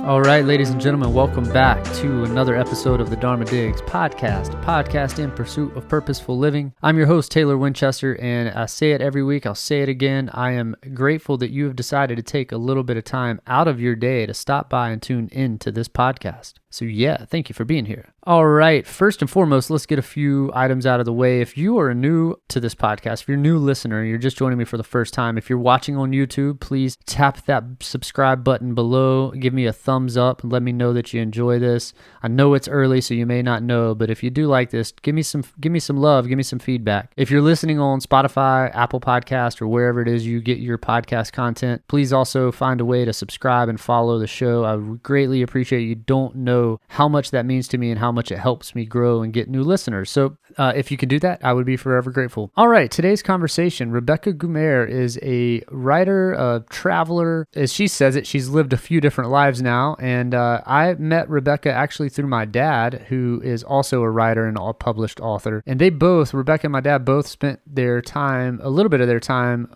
All right, ladies and gentlemen, welcome back to another episode of the Dharma Digs podcast, a podcast in pursuit of purposeful living. I'm your host, Taylor Winchester, and I say it every week. I'll say it again. I am grateful that you have decided to take a little bit of time out of your day to stop by and tune in to this podcast. So yeah, thank you for being here. All right, first and foremost, let's get a few items out of the way. If you are new to this podcast, if you're a new listener, you're just joining me for the first time, if you're watching on YouTube, please tap that subscribe button below, give me a thumbs up, and let me know that you enjoy this. I know it's early, so you may not know, but if you do like this, give me some love, give me some feedback. If you're listening on Spotify, Apple Podcast, or wherever it is you get your podcast content, please also find a way to subscribe and follow the show. I greatly appreciate it. You don't know how much that means to me and how much it helps me grow and get new listeners. So if you could do that, I would be forever grateful. All right, today's conversation. Rebecca Gummere is a writer, a traveler. As she says it, she's lived a few different lives now. And I met Rebecca actually through my dad, who is also a writer and a published author. And they both, Rebecca and my dad, both spent their time, a little bit of their time,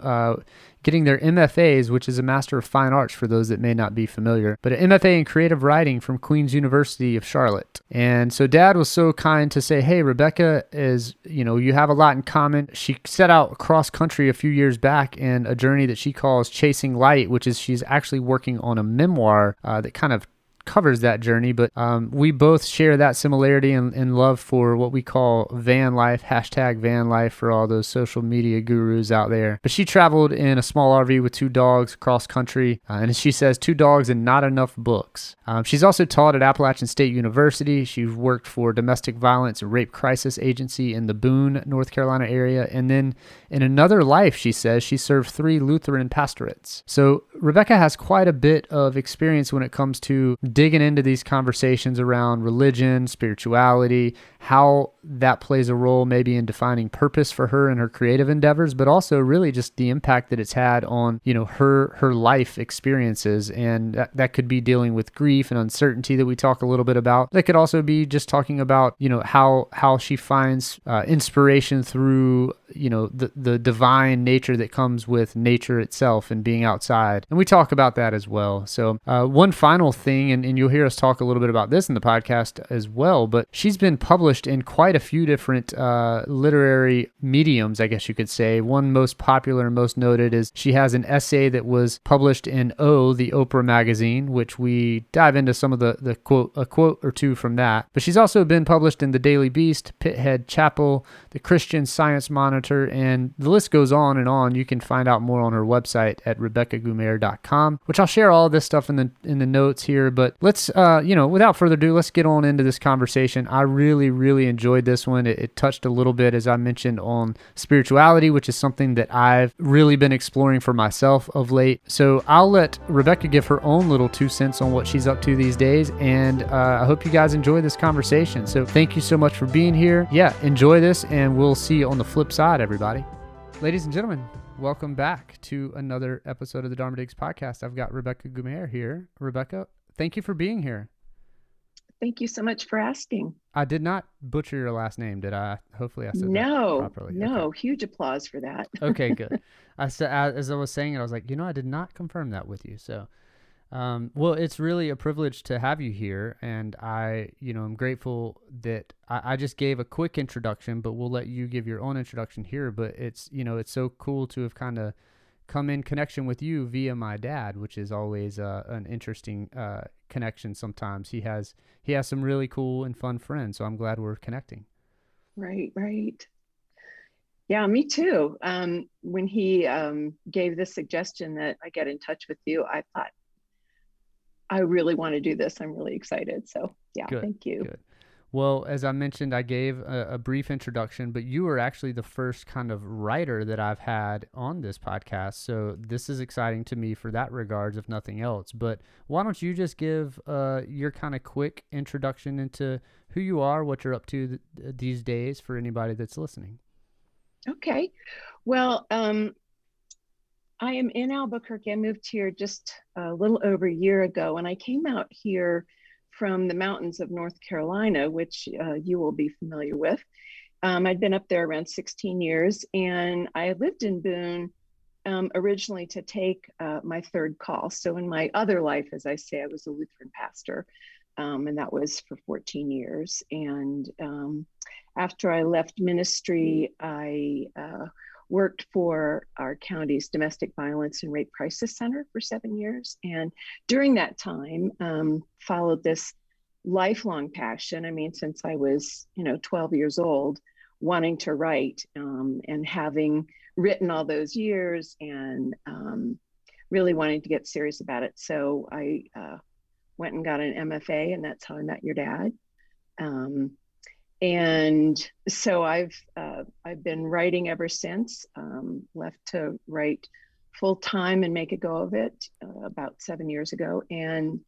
getting their MFAs, which is a Master of Fine Arts for those that may not be familiar, but an MFA in Creative Writing from Queen's University of Charlotte. And so Dad was so kind to say, hey, Rebecca is, you have a lot in common. She set out cross country a few years back in a journey that she calls Chasing Light, which is she's actually working on a memoir that kind of covers that journey, but we both share that similarity and love for what we call van life, hashtag van life for all those social media gurus out there. But she traveled in a small RV with 2 dogs across country, and as she says, 2 dogs and not enough books. She's also taught at Appalachian State University. She's worked for Domestic Violence and Rape Crisis Agency in the Boone, North Carolina area, and then in another life, she says, she served 3 Lutheran pastorates. So Rebecca has quite a bit of experience when it comes to digging into these conversations around religion, spirituality, how that plays a role maybe in defining purpose for her and her creative endeavors, but also really just the impact that it's had on, her life experiences. And that could be dealing with grief and uncertainty that we talk a little bit about. That could also be just talking about, how she finds inspiration through the divine nature that comes with nature itself and being outside. And we talk about that as well. So one final thing, and you'll hear us talk a little bit about this in the podcast as well, but she's been published in quite a few different literary mediums, I guess you could say. One most popular and most noted is she has an essay that was published in O, the Oprah magazine, which we dive into some of the quote, a quote or two from that. But she's also been published in the Daily Beast, Pithead Chapel, the Christian Science Monitor, and the list goes on and on. You can find out more on her website at RebeccaGummere.com, which I'll share all this stuff in the notes here. But let's, without further ado, let's get on into this conversation. I really, really enjoyed this one. It touched a little bit, as I mentioned, on spirituality, which is something that I've really been exploring for myself of late. So I'll let Rebecca give her own little 2 cents on what she's up to these days, and I hope you guys enjoy this conversation. So thank you so much for being here. Yeah, enjoy this, and we'll see you on the flip side, everybody. Ladies and gentlemen, welcome back to another episode of the Dharma Digs podcast. I've got Rebecca Gummere here. Rebecca, thank you for being here. Thank you so much for asking. I did not butcher your last name, did I? Hopefully I said that properly. No, okay. Huge applause for that. Okay, good. As I was saying it, I was like, I did not confirm that with you. So, well, it's really a privilege to have you here, and I'm grateful that I just gave a quick introduction, but we'll let you give your own introduction here. But it's so cool to have kind of come in connection with you via my dad, which is always an interesting connection. Sometimes he has some really cool and fun friends, so I'm glad we're connecting. Right. Yeah, me too. When he gave this suggestion that I get in touch with you, I thought, I really want to do this. I'm really excited. So yeah, good, thank you. Good. Well, as I mentioned, I gave a brief introduction, but you were actually the first kind of writer that I've had on this podcast. So this is exciting to me for that regards, if nothing else. But why don't you just give your kind of quick introduction into who you are, what you're up to these days for anybody that's listening. Okay. Well, I am in Albuquerque. I moved here just a little over a year ago, and I came out here from the mountains of North Carolina, which you will be familiar with. I'd been up there around 16 years, and I lived in Boone originally to take my third call. So in my other life, as I say, I was a Lutheran pastor, and that was for 14 years. And after I left ministry, I worked for our county's domestic violence and rape crisis center for 7 years. And during that time, followed this lifelong passion. I mean, since I was, 12 years old, wanting to write, and having written all those years, and really wanting to get serious about it. So I went and got an MFA, and that's how I met your dad. And so I've been writing ever since. Left to write full time and make a go of it about 7 years ago. And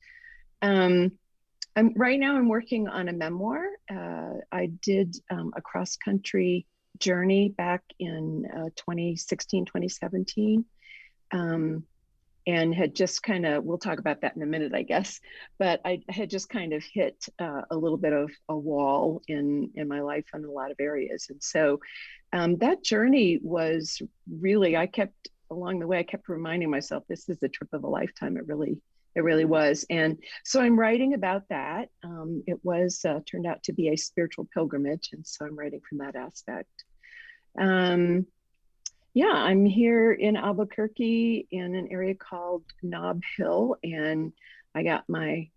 right now I'm working on a memoir. I did a cross country journey back in 2016, 2017. And had just kind of, we'll talk about that in a minute, I guess, but I had just kind of hit a little bit of a wall in my life in a lot of areas. And so that journey was really, along the way, I kept reminding myself, this is the trip of a lifetime. It really was. And so I'm writing about that. It was turned out to be a spiritual pilgrimage. And so I'm writing from that aspect. Yeah, I'm here in Albuquerque in an area called Nob Hill, and I got my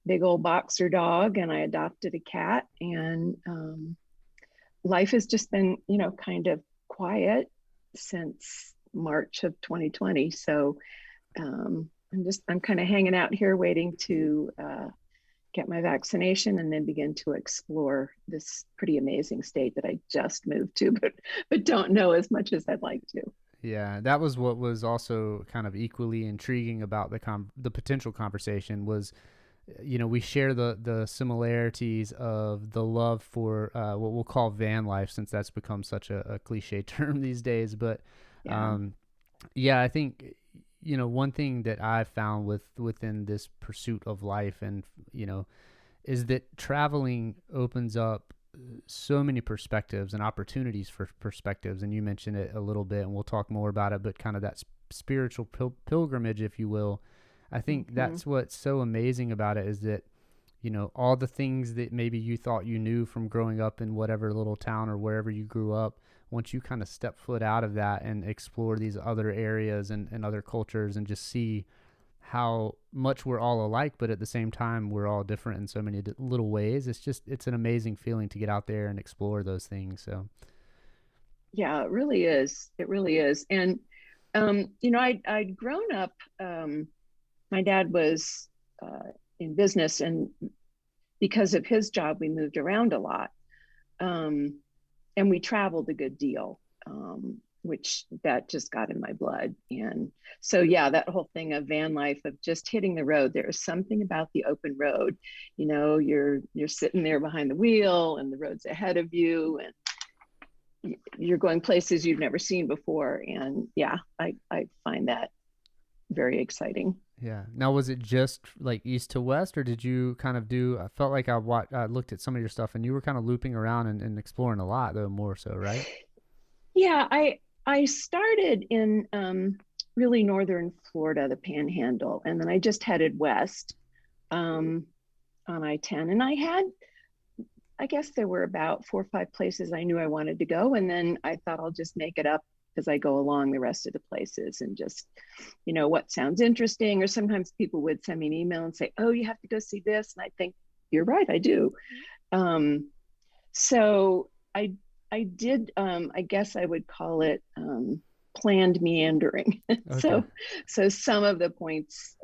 big old boxer dog, and I adopted a cat, and life has just been, kind of quiet since March of 2020. So I'm kind of hanging out here waiting to get my vaccination and then begin to explore this pretty amazing state that I just moved to, but don't know as much as I'd like to. Yeah, that was what was also kind of equally intriguing about the potential conversation was, we share the similarities of the love for what we'll call van life, since that's become such a cliche term these days. But yeah, I think one thing that I've found within this pursuit of life, and is that traveling opens up so many perspectives and opportunities for perspectives. And you mentioned it a little bit, and we'll talk more about it, but kind of that spiritual pilgrimage, if you will. I think that's what's so amazing about it, is that all the things that maybe you thought you knew from growing up in whatever little town or wherever you grew up, once you kind of step foot out of that and explore these other areas and other cultures, and just see how much we're all alike, but at the same time we're all different in so many little ways. It's an amazing feeling to get out there and explore those things. So yeah, it really is. And I'd grown up, my dad was in business, and because of his job we moved around a lot, and we traveled a good deal, which that just got in my blood. And so, yeah, that whole thing of van life, of just hitting the road, there is something about the open road. You're sitting there behind the wheel, and the road's ahead of you, and you're going places you've never seen before. And yeah, I find that very exciting. Yeah. Now, was it just like east to west, or did you kind of I felt like I looked at some of your stuff, and you were kind of looping around and exploring a lot, though, more so, right? Yeah, I started in really northern Florida, the Panhandle, and then I just headed west on I-10. And I guess there were about 4 or 5 places I knew I wanted to go, and then I thought I'll just make it up as I go along the rest of the places, and just, what sounds interesting. Or sometimes people would send me an email and say, oh, you have to go see this. And I think, you're right, I do. So I did, I guess I would call it planned meandering. Okay. So some of the points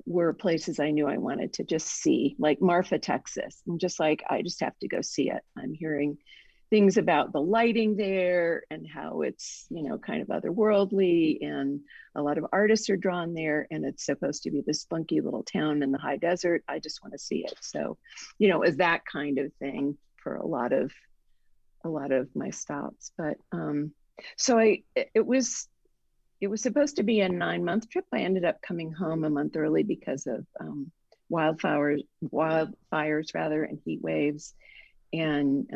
were places I knew I wanted to just see, like Marfa, Texas. And I just have to go see it. I'm hearing things about the lighting there and how it's, kind of otherworldly, and a lot of artists are drawn there, and it's supposed to be this spunky little town in the high desert. I just want to see it. So, it was that kind of thing for a lot of my stops. But it was supposed to be a 9-month trip. I ended up coming home a month early because of wildfires rather, and heat waves. And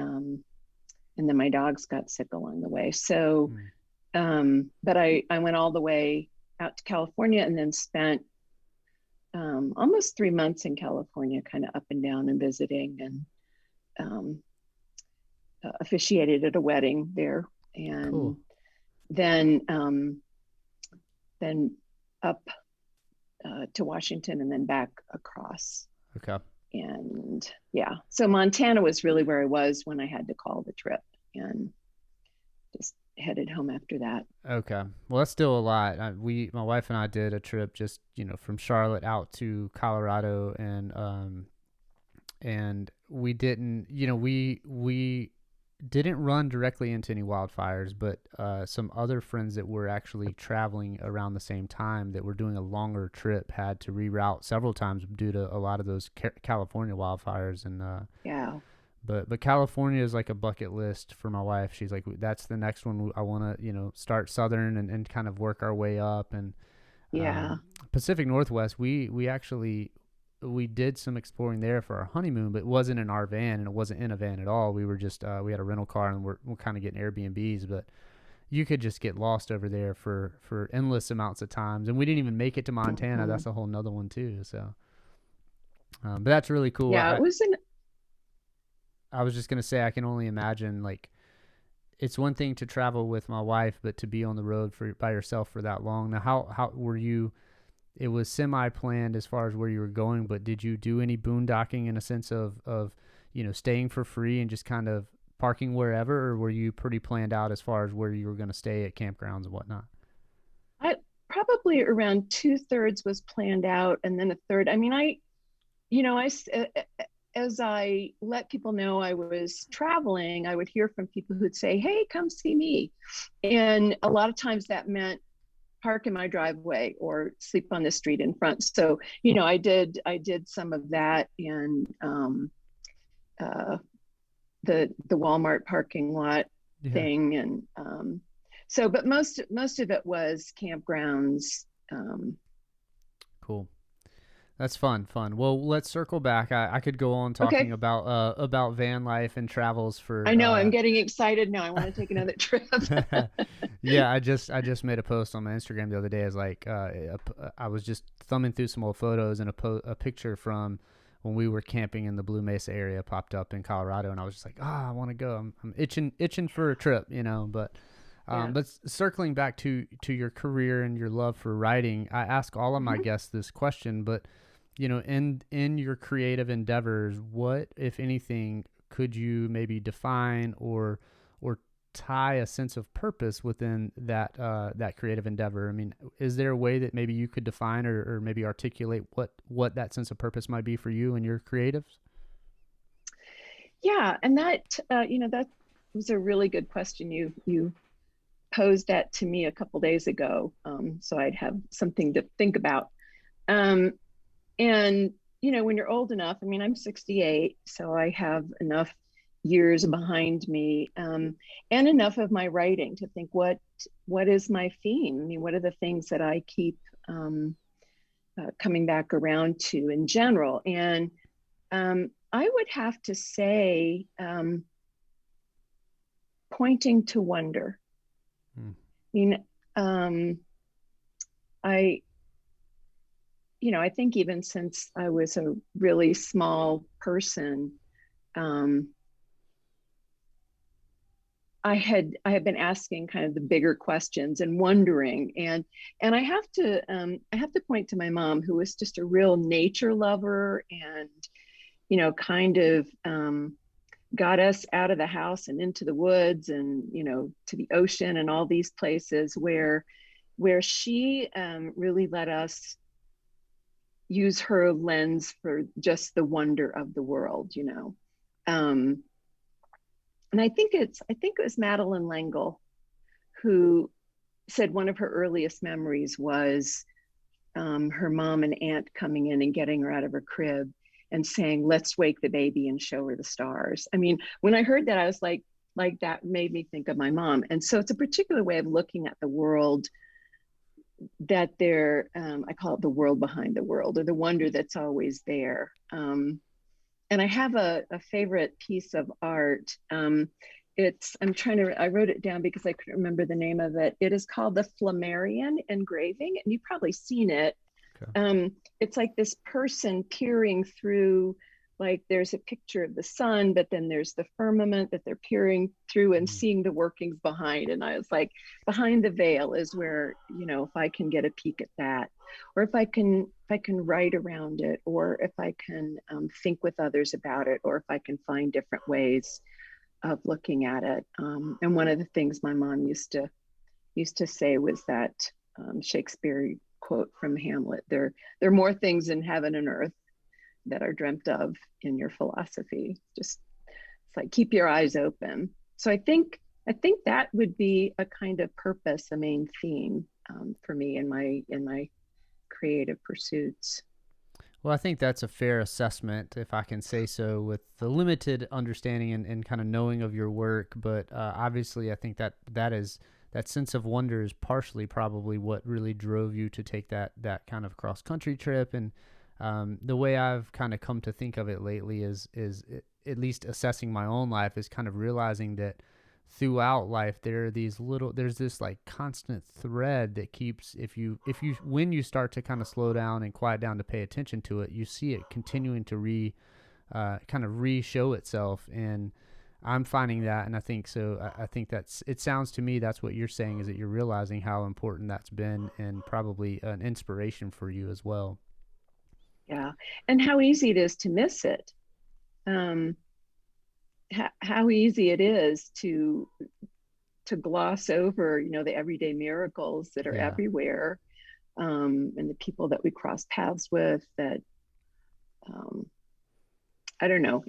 then my dogs got sick along the way. So But I went all the way out to California and then spent almost 3 months in California, kind of up and down and visiting, and officiated at a wedding there. And Cool. then up to Washington and then back across. Okay. And yeah, so Montana was really where I was when I had to call the trip, and just headed home after that. Okay. Well, that's still a lot. My wife and I did a trip just, from Charlotte out to Colorado, and we didn't, we didn't run directly into any wildfires, but some other friends that were actually traveling around the same time that were doing a longer trip had to reroute several times due to a lot of those California wildfires. And Yeah. But California is like a bucket list for my wife. She's like, that's the next one. I want to, start southern and kind of work our way up. And Yeah. Pacific Northwest, we did some exploring there for our honeymoon, but it wasn't in our van, and it wasn't in a van at all. We were just we had a rental car, and we're kind of getting Airbnbs, but you could just get lost over there for endless amounts of times. And we didn't even make it to Montana. Mhm. That's a whole nother one too. So, but that's really cool. Yeah, it was an I was just going to say, I can only imagine, like, it's one thing to travel with my wife, but to be on the road by yourself for that long. Now, how were you, it was semi-planned as far as where you were going, but did you do any boondocking in a sense of staying for free and just kind of parking wherever, or were you pretty planned out as far as where you were going to stay at campgrounds and whatnot? I probably around 2/3 was planned out, and then a third. I mean, as I let people know I was traveling, I would hear from people who'd say, "Hey, come see me," and a lot of times that meant park in my driveway or sleep on the street in front. So I did some of that in the Walmart parking lot thing, and but most of it was campgrounds. Cool. That's fun. Well, let's circle back. I could go on talking about van life and travels for. I know I'm getting excited now. I want to take another trip. Yeah, I just made a post on my Instagram the other day. As like I was just thumbing through some old photos, and a picture from when we were camping in the Blue Mesa area popped up in Colorado, and I was just like, I want to go. I'm itching for a trip, But but circling back to your career and your love for writing, I ask all of my guests this question, but in your creative endeavors, what, if anything, could you maybe define or tie a sense of purpose within that creative endeavor? I mean, is there a way that maybe you could define or maybe articulate what that sense of purpose might be for you and your creatives? Yeah, and that that was a really good question. You posed that to me a couple days ago, so I'd have something to think about. And when you're old enough, I mean, I'm 68, so I have enough years behind me, and enough of my writing to think, what is my theme? I mean, what are the things that I keep coming back around to in general? And I would have to say, pointing to wonder. I mean, I think even since I was a really small person, I had been asking kind of the bigger questions and wondering, and I have to point to my mom, who was just a real nature lover, and kind of got us out of the house and into the woods, and to the ocean and all these places where she really let us use her lens for just the wonder of the world. And I think it was Madeline L'Engle who said one of her earliest memories was her mom and aunt coming in and getting her out of her crib and saying, "Let's wake the baby and show her the stars." I mean, when I heard that, I was like that made me think of my mom. And so it's a particular way of looking at the world, that I call it the world behind the world, or the wonder that's always there. And I have a favorite piece of art. I wrote it down because I couldn't remember the name of it. It is called the Flamerian Engraving, and you've probably seen it. Okay. It's like this person peering through, like there's a picture of the sun, but then there's the firmament that they're peering through and seeing the workings behind. And I was like, behind the veil is where, if I can get a peek at that, or if I can write around it, or if I can think with others about it, or if I can find different ways of looking at it. And one of the things my mom used to say was that Shakespeare quote from Hamlet: "There are more things in heaven and earth that are dreamt of in your philosophy." It's like, keep your eyes open. So I think that would be a kind of purpose, a main theme for me in my creative pursuits. Well, I think that's a fair assessment, if I can say so, with the limited understanding and kind of knowing of your work. But obviously, I think that sense of wonder is partially probably what really drove you to take that kind of cross country trip. And the way I've kind of come to think of it lately is at least assessing my own life, is kind of realizing that throughout life there's this like constant thread that keeps, when you start to kind of slow down and quiet down to pay attention to it, you see it continuing to kind of re-show itself. And I'm finding that, and I think it sounds to me that's what you're saying, is that you're realizing how important that's been, and probably an inspiration for you as well. Yeah, and how easy it is to miss it. How easy it is to gloss over, the everyday miracles that are everywhere, and the people that we cross paths with. That I don't know.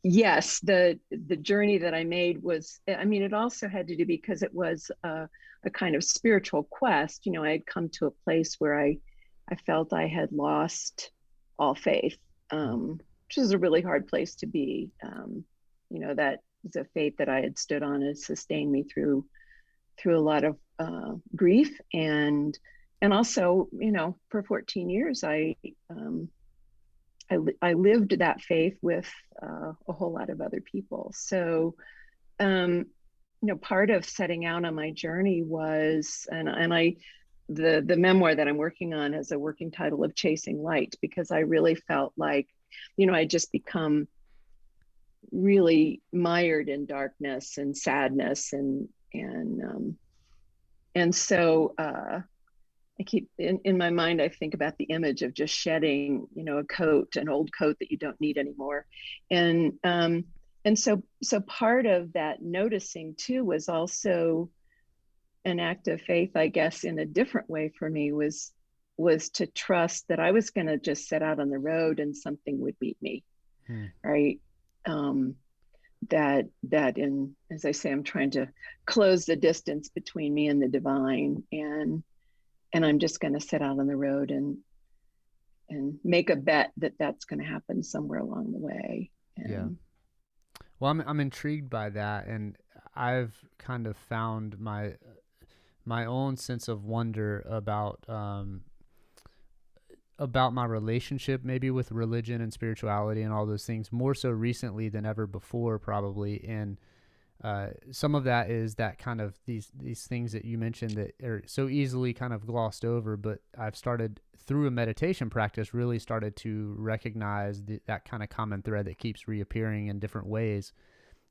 Yes, the journey that I made was, it also had to do because it was a kind of spiritual quest. I had come to a place where I felt I had lost all faith, which is a really hard place to be. That was a faith that I had stood on and sustained me through a lot of grief, and also, for 14 years, I lived that faith with a whole lot of other people. So, part of setting out on my journey was, the memoir that I'm working on has a working title of Chasing Light, because I really felt like, I'd just become really mired in darkness and sadness, and so I keep in my mind, I think about the image of just shedding, an old coat that you don't need anymore. And so part of that noticing too was also an act of faith, I guess, in a different way for me, was to trust that I was going to just set out on the road and something would meet me. Right. That as I say, I'm trying to close the distance between me and the divine, and I'm just going to set out on the road and make a bet that that's going to happen somewhere along the way. Well, I'm intrigued by that, and I've kind of found my own sense of wonder about my relationship maybe with religion and spirituality and all those things, more so recently than ever before, probably. And some of that is that kind of these things that you mentioned that are so easily kind of glossed over, but I've started through a meditation practice, really started to recognize that kind of common thread that keeps reappearing in different ways.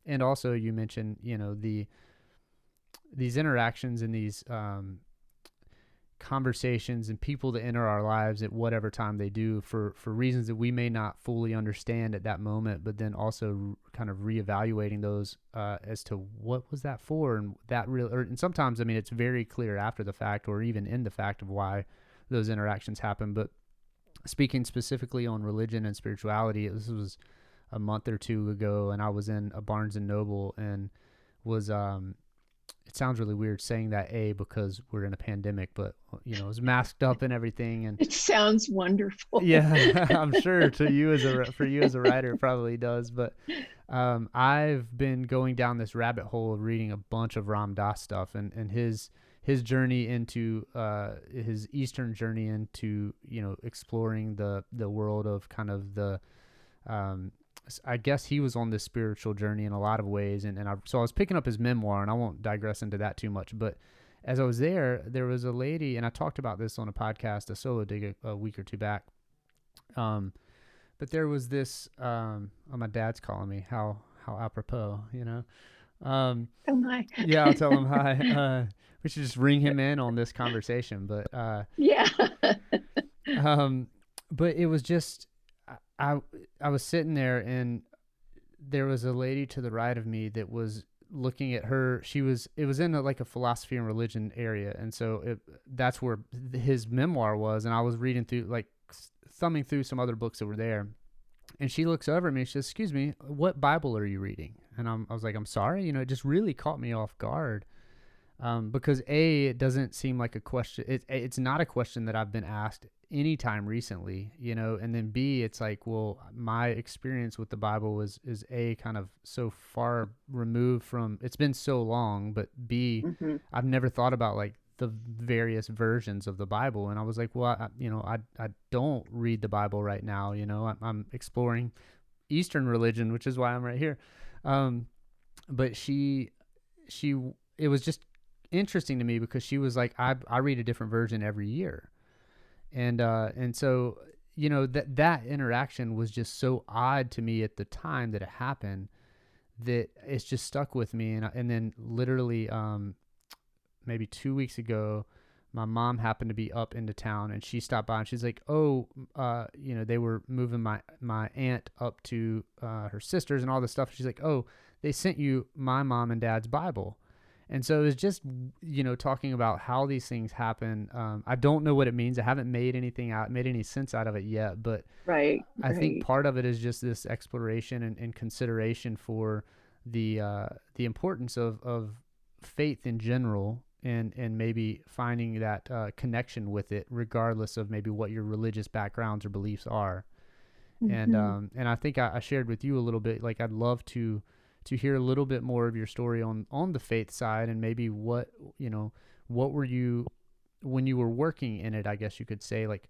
And also you mentioned, these interactions and these conversations and people that enter our lives at whatever time they do, for reasons that we may not fully understand at that moment, but then also kind of reevaluating those as to what was that for, and and sometimes, it's very clear after the fact, or even in the fact of why those interactions happen. But speaking specifically on religion and spirituality, this was a month or two ago, and I was in a Barnes and Noble, and was it sounds really weird saying that, because we're in a pandemic, but it was masked up and everything, and it sounds wonderful. Yeah, I'm sure for you as a writer, it probably does. But I've been going down this rabbit hole of reading a bunch of Ram Dass stuff, and his journey into his Eastern journey into exploring the world of kind of the I guess he was on this spiritual journey in a lot of ways. So I was picking up his memoir, and I won't digress into that too much, but as I was there was a lady, and I talked about this on a podcast, a solo dig a week or two back. But there was this, oh, my dad's calling me, how apropos, you know? Oh my. Yeah, I'll tell him hi. We should just ring him in on this conversation, but, Yeah. but it was just, I was sitting there, and there was a lady to the right of me that was looking at her. It was in like a philosophy and religion area. And so that's where his memoir was. And I was reading through, like thumbing through some other books that were there. And she looks over at me and she says, "Excuse me, what Bible are you reading?" And I was like, "I'm sorry." It just really caught me off guard. Because it doesn't seem like a question. It's not a question that I've been asked anytime recently, and then B, it's like, well, my experience with the Bible is kind of so far removed from, it's been so long, but B, I've never thought about like the various versions of the Bible. And I was like, well, I don't read the Bible right now. I'm exploring Eastern religion, which is why I'm right here. But it was just interesting to me because she was like, I read a different version every year. And so, that interaction was just so odd to me at the time that it happened, that it's just stuck with me. And then literally, maybe 2 weeks ago, my mom happened to be up into town, and she stopped by and she's like, "Oh, they were moving my aunt up to, her sisters and all this stuff." She's like, "Oh, they sent you my mom and dad's Bible." And so it was just, talking about how these things happen. I don't know what it means. I haven't made any sense out of it yet, but I think part of it is just this exploration and consideration for the importance of faith in general, and maybe finding that connection with it, regardless of maybe what your religious backgrounds or beliefs are. And I think I shared with you a little bit, like I'd love to hear a little bit more of your story on the faith side, and maybe what were you, when you were working in it, I guess you could say, like,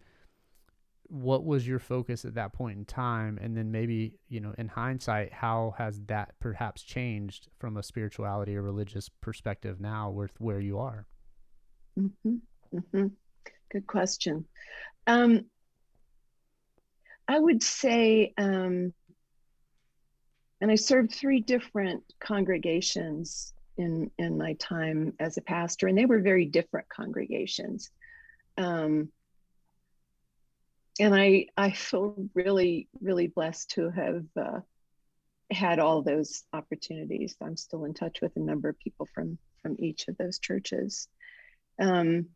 what was your focus at that point in time? And then maybe, in hindsight, how has that perhaps changed from a spirituality or religious perspective now with where you are? Good question. I would say, and I served 3 different congregations in my time as a pastor, and they were very different congregations. And I feel really, really blessed to have had all those opportunities. I'm still in touch with a number of people from each of those churches. And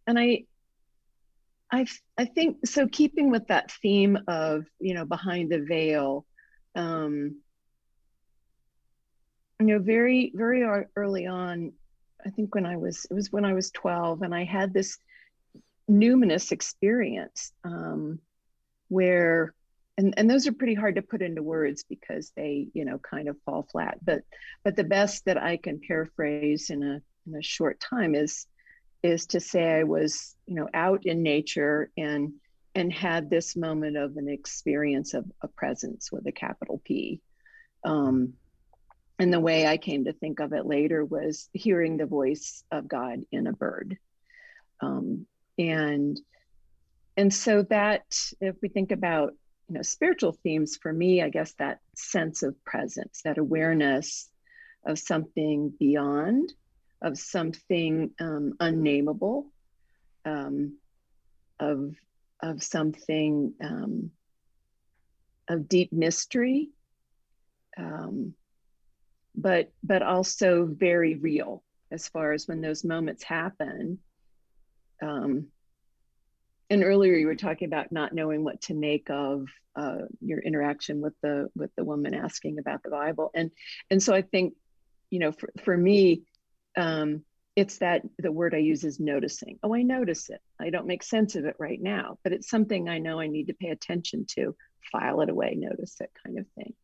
I think, so keeping with that theme of, behind the veil, very, very early on, I think when I was 12, and I had this numinous experience, where, and those are pretty hard to put into words because they, kind of fall flat, but the best that I can paraphrase in a short time is to say I was, out in nature and had this moment of an experience of a presence with a capital P. And the way I came to think of it later was hearing the voice of God in a bird. And so that, if we think about, spiritual themes, for me, I guess that sense of presence, that awareness of something beyond, of something unnameable, of something of deep mystery, but also very real, as far as when those moments happen. And earlier you were talking about not knowing what to make of your interaction with the woman asking about the Bible, and so I think, for me, it's that the word I use is noticing. Oh, I notice it. I don't make sense of it right now, but it's something I know I need to pay attention to. File it away, notice it, kind of thing.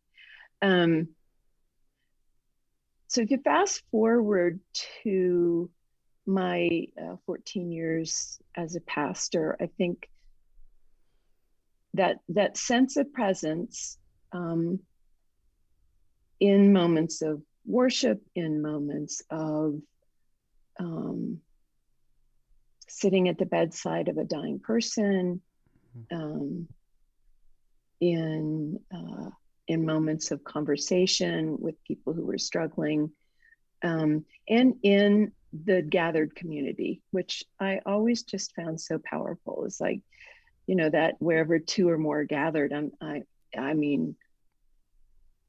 So if you fast forward to my 14 years as a pastor, I think that sense of presence in moments of worship, in moments of sitting at the bedside of a dying person, in moments of conversation with people who were struggling, and in the gathered community, which I always just found so powerful. It's like, that wherever two or more gathered, I mean,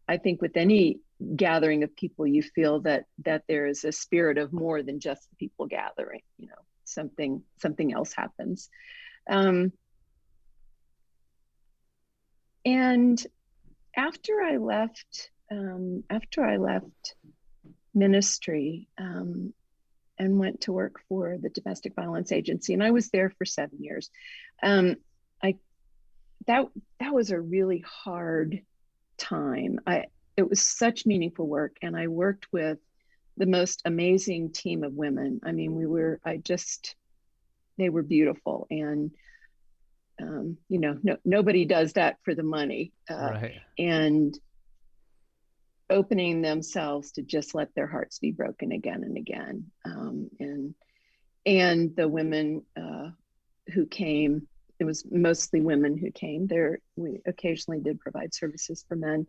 I think with any gathering of people, you feel that there is a spirit of more than just the people gathering. Something else happens. And after I left ministry, and went to work for the Domestic Violence Agency, and I was there for 7 years. That was a really hard time. It was such meaningful work, and I worked with the most amazing team of women. I mean, they were beautiful, and nobody does that for the money. Right. And opening themselves to just let their hearts be broken again and again. And the women who came, it was mostly women who came there. We occasionally did provide services for men,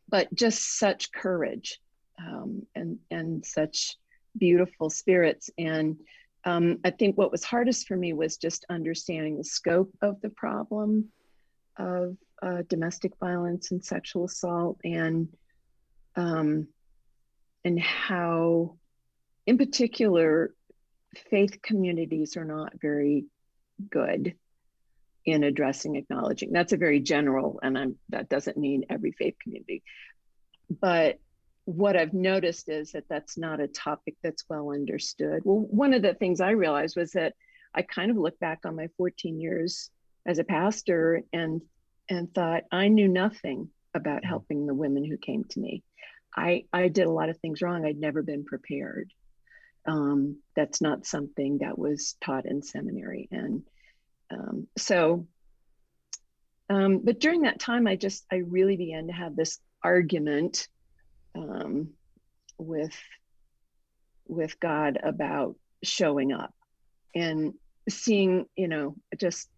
but just such courage, and such beautiful spirits. And I think what was hardest for me was just understanding the scope of the problem of domestic violence and sexual assault, and how, in particular, faith communities are not very good in acknowledging. That's a very general, and that doesn't mean every faith community. But what I've noticed is that that's not a topic that's well understood. Well, one of the things I realized was that I kind of looked back on my 14 years as a pastor and thought I knew nothing about helping the women who came to me. I did a lot of things wrong. I'd never been prepared. That's not something that was taught in seminary. And but during that time, I really began to have this argument with God about showing up and seeing, just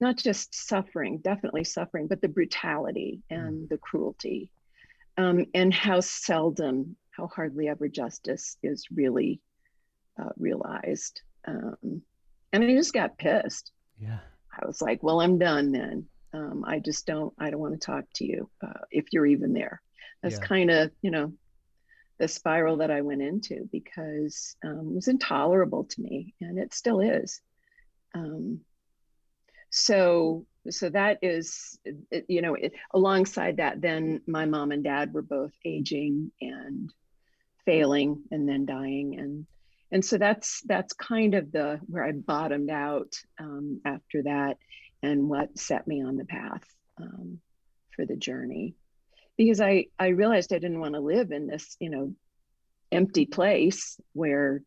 not just suffering, definitely suffering, but the brutality and the cruelty, and how hardly ever justice is really realized. And I just got pissed. Yeah. I was like, well, I'm done then. I don't want to talk to you if you're even there. That's kind of, the spiral that I went into, because it was intolerable to me, and it still is. So that is, alongside that, then my mom and dad were both aging and failing and then dying. And so that's kind of where I bottomed out after that, and what set me on the path for the journey. Because I realized I didn't want to live in this, empty place where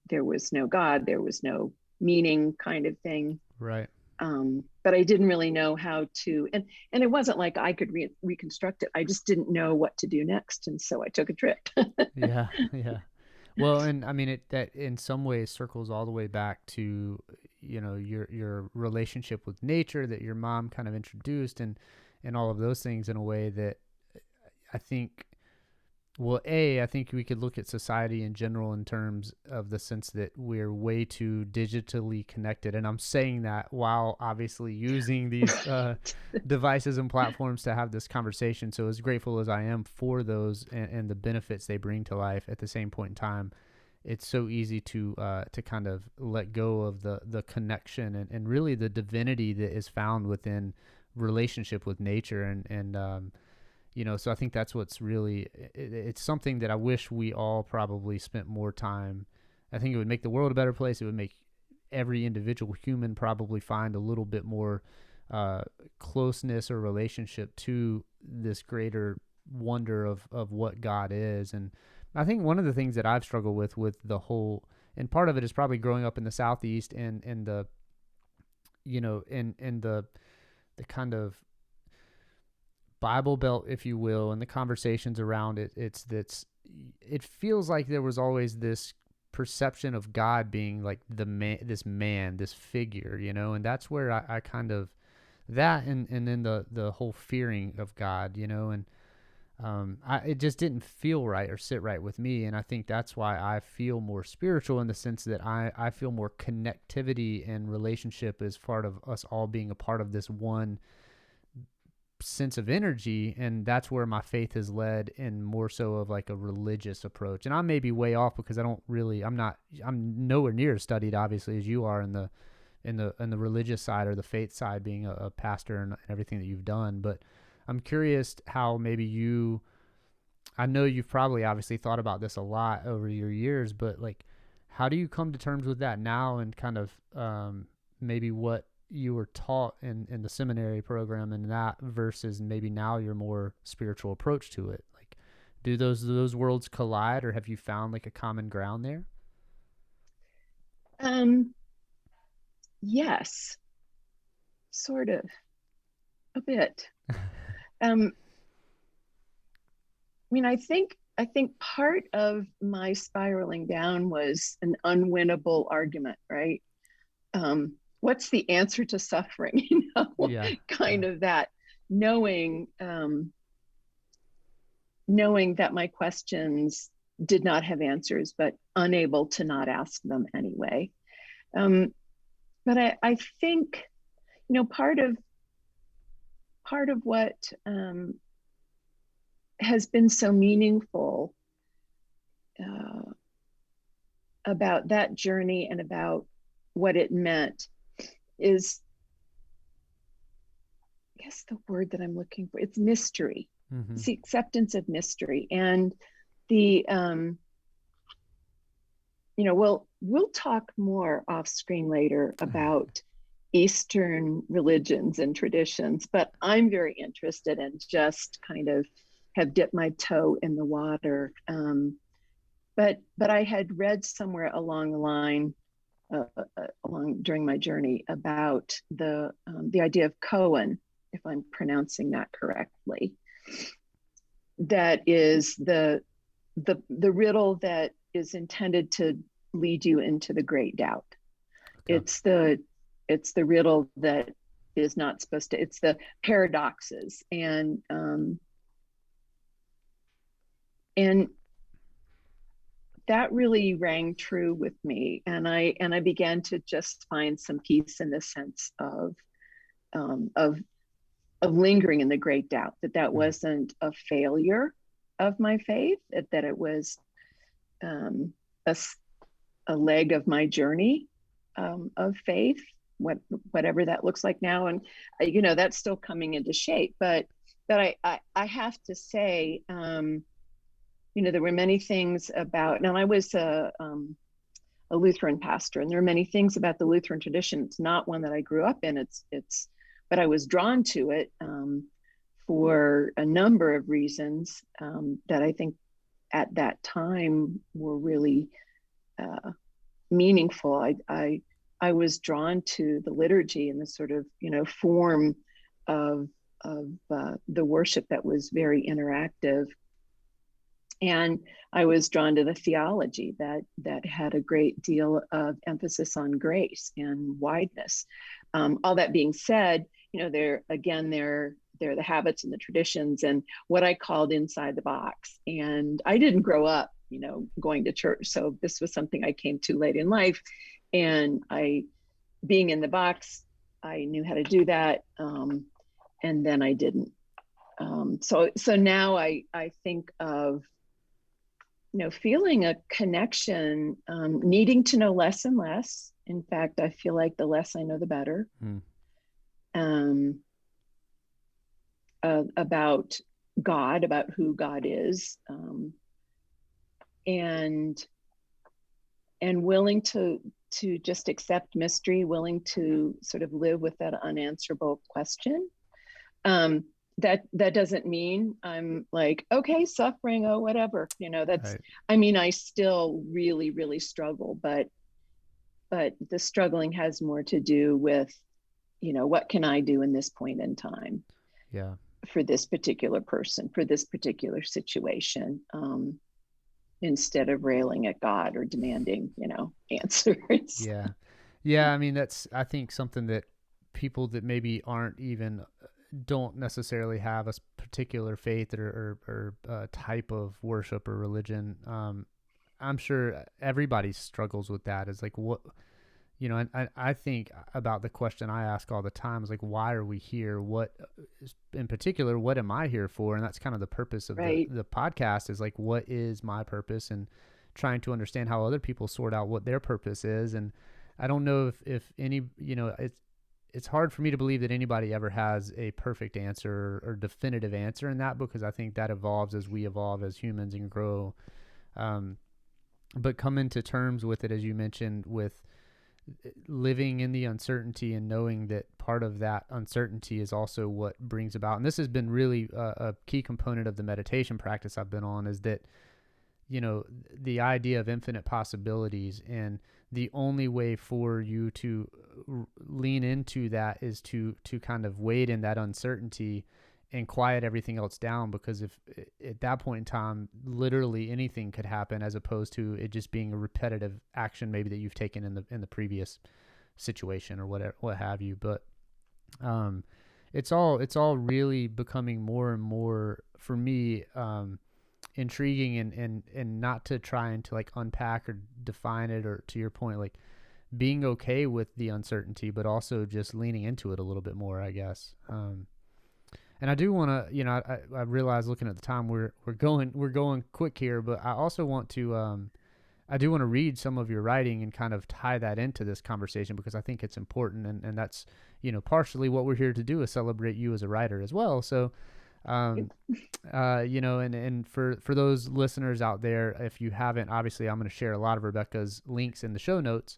there was no God, there was no meaning, kind of thing. Right. But I didn't really know how to, and it wasn't like I could reconstruct it. I just didn't know what to do next. And so I took a trip. Yeah. Well, and I mean, that in some ways circles all the way back to, your relationship with nature that your mom kind of introduced, and all of those things in a way that I think, I think we could look at society in general in terms of the sense that we're way too digitally connected. And I'm saying that while obviously using these devices and platforms to have this conversation. So as grateful as I am for those and the benefits they bring to life, at the same point in time, it's so easy to kind of let go of the connection and really the divinity that is found within relationship with nature. And so I think that's what's really, it's something that I wish we all probably spent more time. I think it would make the world a better place. It would make every individual human probably find a little bit more closeness or relationship to this greater wonder of what God is. And I think one of the things that I've struggled with the whole, and part of it is probably growing up in the Southeast and the, in the kind of Bible Belt, if you will, and the conversations around it, it feels like there was always this perception of God being like this figure, and that's where I kind of, that and then the whole fearing of God, and it just didn't feel right or sit right with me. And I think that's why I feel more spiritual, in the sense that I feel more connectivity and relationship as part of us all being a part of this one sense of energy. And that's where my faith has led, in more so of like a religious approach. And I may be way off, because I'm nowhere near as studied, obviously, as you are in the religious side, or the faith side, being a pastor and everything that you've done. But I'm curious how maybe I know you've probably obviously thought about this a lot over your years, but like, how do you come to terms with that now, and kind of maybe what you were taught in the seminary program, and that versus maybe now your more spiritual approach to it? Like, do those worlds collide, or have you found like a common ground there? Yes, sort of, a bit. I mean, I think part of my spiraling down was an unwinnable argument, right? What's the answer to suffering? Yeah. Kind of that, knowing that my questions did not have answers, but unable to not ask them anyway. But I think, part of what has been so meaningful about that journey and about what it meant is, I guess the word that I'm looking for, it's mystery. Mm-hmm. It's the acceptance of mystery. And the, we'll talk more off screen later about Eastern religions and traditions, but I'm very interested and just kind of have dipped my toe in the water. But I had read somewhere along the line, during my journey, about the idea of koan, if I'm pronouncing that correctly. That is the riddle that is intended to lead you into the great doubt. Okay. It's the riddle that is not supposed to. It's the paradoxes, and that really rang true with me, and I began to just find some peace in the sense of lingering in the great doubt, that wasn't a failure of my faith, that it was a leg of my journey of faith, whatever that looks like now. And that's still coming into shape, but I have to say, there were many things about, now I was a Lutheran pastor, and there are many things about the Lutheran tradition. It's not one that I grew up in. But I was drawn to it for a number of reasons that I think at that time were really meaningful. I was drawn to the liturgy and the sort of form of the worship that was very interactive. And I was drawn to the theology that had a great deal of emphasis on grace and wideness. All that being said, they're the habits and the traditions and what I called inside the box. And I didn't grow up, going to church. So this was something I came to late in life. And being in the box, I knew how to do that. And then I didn't. So now I think of, feeling a connection, needing to know less and less. In fact, I feel like the less I know, the better. About God, about who God is, and willing to just accept mystery, willing to sort of live with that unanswerable question. That doesn't mean I'm like, okay, suffering, oh, whatever, that's, right. I mean, I still really, really struggle, but the struggling has more to do with what can I do in this point in time Yeah. for this particular person, for this particular situation, instead of railing at God or demanding, answers. Yeah. Yeah. I mean, that's, I think, something that people that maybe aren't even, don't necessarily have a particular faith or type of worship or religion. I'm sure everybody struggles with that. Is like, what, and I think about the question I ask all the time is like, why are we here? What, in particular, what am I here for? And that's kind of the purpose of Right. the podcast, is like, what is my purpose, and trying to understand how other people sort out what their purpose is. And I don't know if any, it's hard for me to believe that anybody ever has a perfect answer or definitive answer in that, because I think that evolves as we evolve as humans and grow. But come into terms with it, as you mentioned, with living in the uncertainty and knowing that part of that uncertainty is also what brings about, and this has been really a key component of the meditation practice I've been on, is that, the idea of infinite possibilities, and the only way for you to lean into that is to kind of wade in that uncertainty and quiet everything else down, because if at that point in time, literally anything could happen, as opposed to it just being a repetitive action maybe that you've taken in the previous situation or whatever, what have you. But it's all really becoming more and more for me intriguing, and not to try and to like unpack or define it, or to your point, like being okay with the uncertainty, but also just leaning into it a little bit more, I guess. And I do want to, I realize looking at the time, we're going quick here, but I also want to, I do want to read some of your writing and kind of tie that into this conversation, because I think it's important, and that's, partially what we're here to do, is celebrate you as a writer as well. So, and for those listeners out there, if you haven't, obviously I'm going to share a lot of Rebecca's links in the show notes.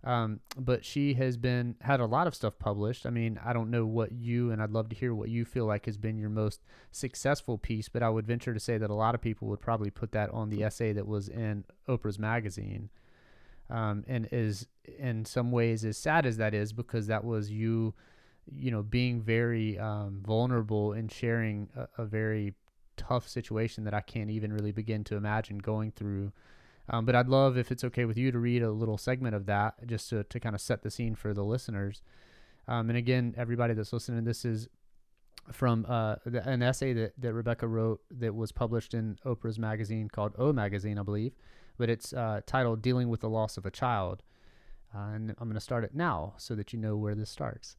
But she has had a lot of stuff published. I mean, I don't know and I'd love to hear what you feel like has been your most successful piece, but I would venture to say that a lot of people would probably put that on the essay that was in Oprah's magazine. And is in some ways, as sad as that is, because that was you being very, vulnerable and sharing a very tough situation that I can't even really begin to imagine going through. But I'd love, if it's okay with you, to read a little segment of that, just to kind of set the scene for the listeners. And again, everybody that's listening, this is from an essay that Rebecca wrote that was published in Oprah's magazine, called O Magazine, I believe. But it's titled "Dealing with the Loss of a Child." And I'm going to start it now so that you know where this starts.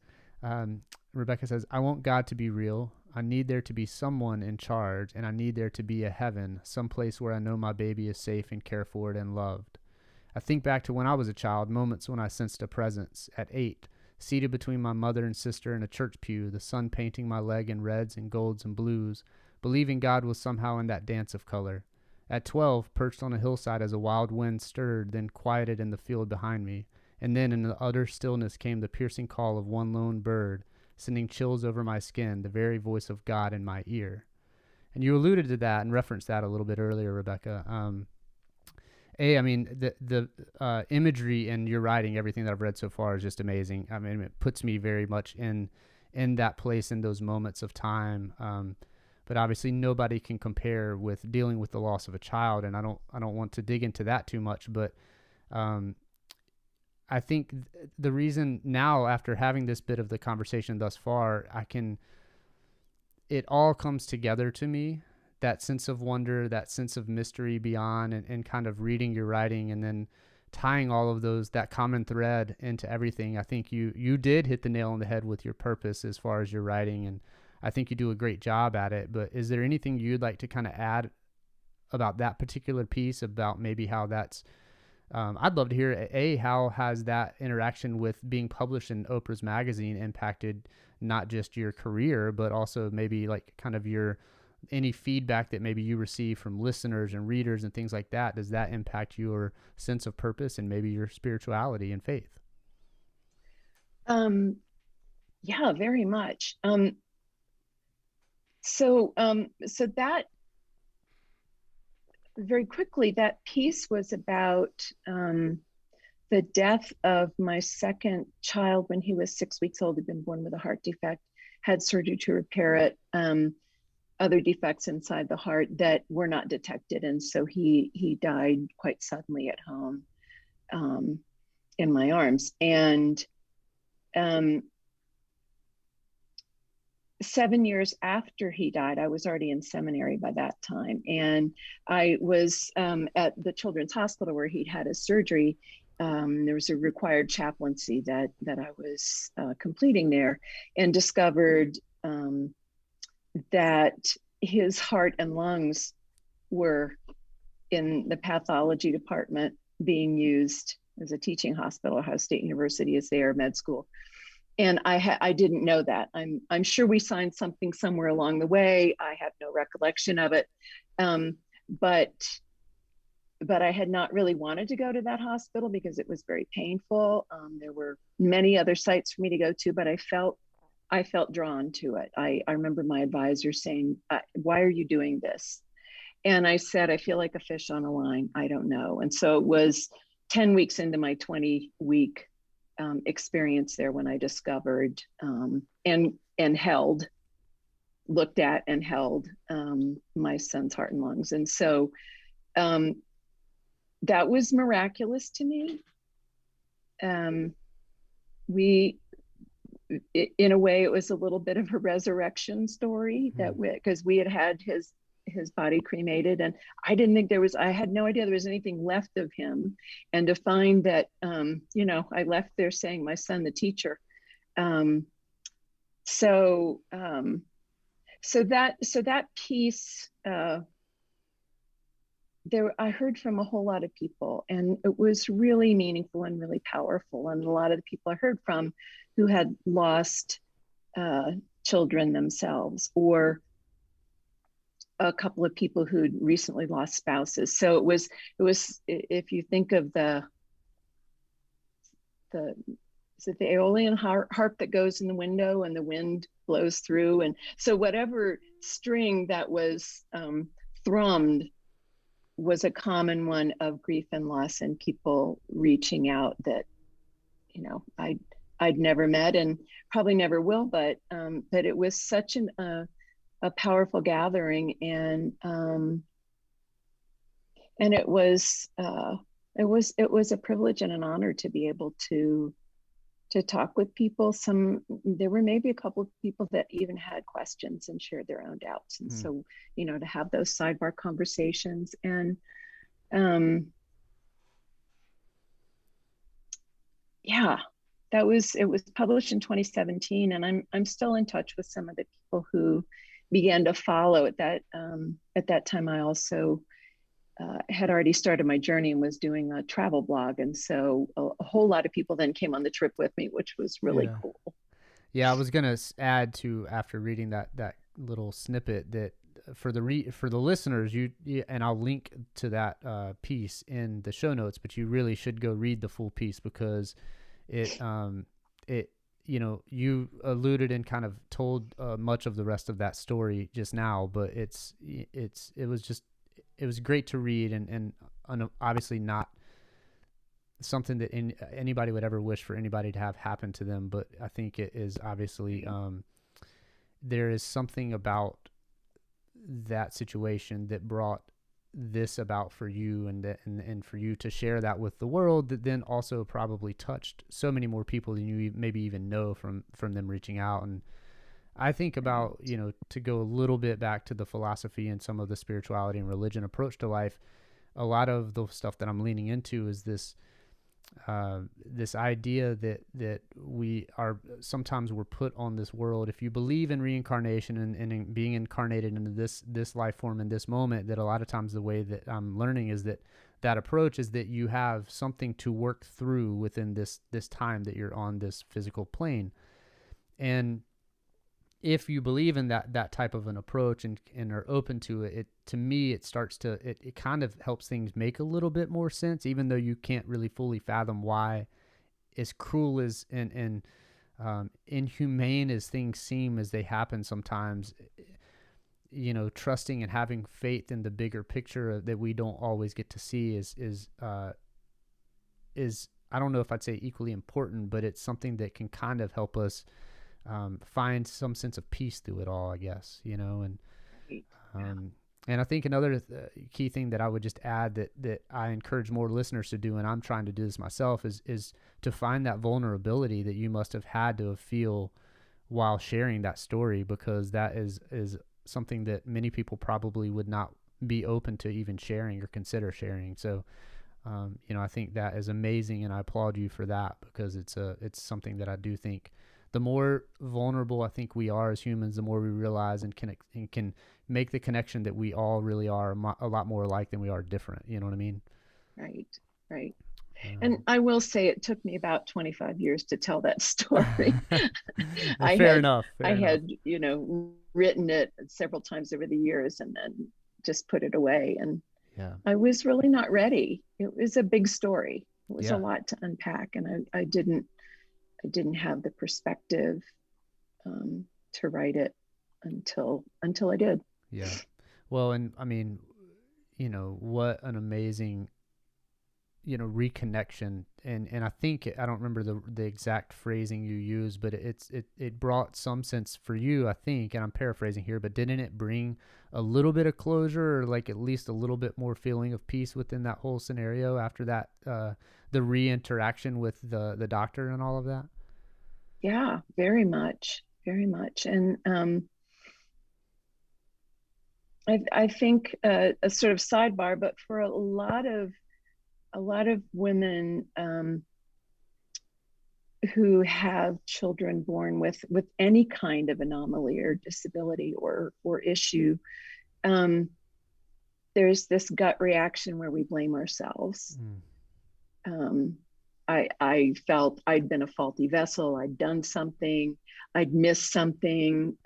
Rebecca says, "I want God to be real. I need there to be someone in charge, and I need there to be a heaven, someplace where I know my baby is safe and cared for and loved. I think back to when I was a child, moments when I sensed a presence. At 8, seated between my mother and sister in a church pew, the sun painting my leg in reds and golds and blues, believing God was somehow in that dance of color. At 12, perched on a hillside as a wild wind stirred, then quieted in the field behind me. And then in the utter stillness came the piercing call of one lone bird, sending chills over my skin, the very voice of God in my ear." And you alluded to that and referenced that a little bit earlier, Rebecca. I mean, the imagery in your writing, everything that I've read so far, is just amazing. I mean, it puts me very much in that place, in those moments of time. But obviously nobody can compare with dealing with the loss of a child. And I don't want to dig into that too much, but I think the reason now, after having this bit of the conversation thus far, it all comes together to me, that sense of wonder, that sense of mystery beyond, and kind of reading your writing and then tying all of that common thread into everything. I think you did hit the nail on the head with your purpose as far as your writing, and I think you do a great job at it. But is there anything you'd like to kind of add about that particular piece, about maybe how that's, I'd love to hear, how has that interaction with being published in Oprah's magazine impacted not just your career, but also maybe like kind of any feedback that maybe you receive from listeners and readers and things like that? Does that impact your sense of purpose and maybe your spirituality and faith? Yeah, very much. So that, very quickly, that piece was about the death of my second child when he was 6 weeks old. He'd been born with a heart defect, had surgery to repair it, other defects inside the heart that were not detected. And so he died quite suddenly at home, in my arms. And 7 years after he died, I was already in seminary by that time. And I was at the Children's Hospital where he'd had his surgery. There was a required chaplaincy that I was completing there, and discovered that his heart and lungs were in the pathology department being used as a teaching hospital. Ohio State University is there, med school. And I didn't know that. I'm sure we signed something somewhere along the way. I have no recollection of it. But I had not really wanted to go to that hospital because it was very painful. There were many other sites for me to go to, but I felt drawn to it. I remember my advisor saying, "Why are you doing this?" And I said, "I feel like a fish on a line. I don't know." And so it was 10 weeks into my 20-week experience there when I discovered and looked at and held my son's heart and lungs. And so that was miraculous to me. In a way, it was a little bit of a resurrection story, because we had his body cremated, and I didn't think I had no idea there was anything left of him. And to find that, I left there saying, "My son, the teacher." So that piece, I heard from a whole lot of people, and it was really meaningful and really powerful. And a lot of the people I heard from who had lost children themselves, or a couple of people who'd recently lost spouses. So it was, if you think of is it the Aeolian harp that goes in the window and the wind blows through? And so whatever string that was thrummed was a common one of grief and loss, and people reaching out that, I'd never met and probably never will, but it was such a powerful gathering, and it was a privilege and an honor to be able to talk with people. There were maybe a couple of people that even had questions and shared their own doubts, and so to have those sidebar conversations. And it was published in 2017, and I'm still in touch with some of the people who began to follow at that time. I also had already started my journey and was doing a travel blog. And so a whole lot of people then came on the trip with me, which was really cool. Yeah, I was going to add to, after reading that little snippet, that for the listeners, and I'll link to that piece in the show notes, but you really should go read the full piece, because it you alluded and kind of told much of the rest of that story just now, but it was great to read, and obviously not something that anybody would ever wish for anybody to have happen to them. But I think it is obviously, there is something about that situation that brought this about for you, and for you to share that with the world, that then also probably touched so many more people than you maybe even know from them reaching out. And I think about, to go a little bit back to the philosophy and some of the spirituality and religion approach to life, a lot of the stuff that I'm leaning into is this idea that sometimes we're put on this world. If you believe in reincarnation and in being incarnated into this life form in this moment, that a lot of times the way that I'm learning is that approach is that you have something to work through within this time that you're on this physical plane. And if you believe in that type of an approach and are open to it, to me, it starts to, it kind of helps things make a little bit more sense, even though you can't really fully fathom why, as cruel as and inhumane as things seem as they happen sometimes, trusting and having faith in the bigger picture that we don't always get to see is I don't know if I'd say equally important, but it's something that can kind of help us find some sense of peace through it all, I guess, you know. And and I think another key thing that I would just add that I encourage more listeners to do, and I'm trying to do this myself, is to find that vulnerability that you must have had to feel while sharing that story, because that is something that many people probably would not be open to even sharing or consider sharing. So, you know, I think that is amazing, and I applaud you for that, because it's something that I do think the more vulnerable I think we are as humans, the more we realize and can make the connection that we all really are a lot more alike than we are different. You know what I mean? Right. And I will say it took me about 25 years to tell that story. Fair enough. I had, you know, written it several times over the years and then just put it away. And I was really not ready. It was a big story. It was a lot to unpack, and I didn't have the perspective to write it until I did. Yeah. Well, and I mean, you know, what an amazing, you know, reconnection. And I think, I don't remember the exact phrasing you used, but it brought some sense for you, I think, and I'm paraphrasing here, but didn't it bring a little bit of closure, or like at least a little bit more feeling of peace within that whole scenario after that, the re-interaction with the doctor and all of that? Yeah, very much. And I think a sort of sidebar, but for a lot of women who have children born with any kind of anomaly or disability or issue, there's this gut reaction where we blame ourselves. I felt I'd been a faulty vessel. I'd done something. I'd missed something.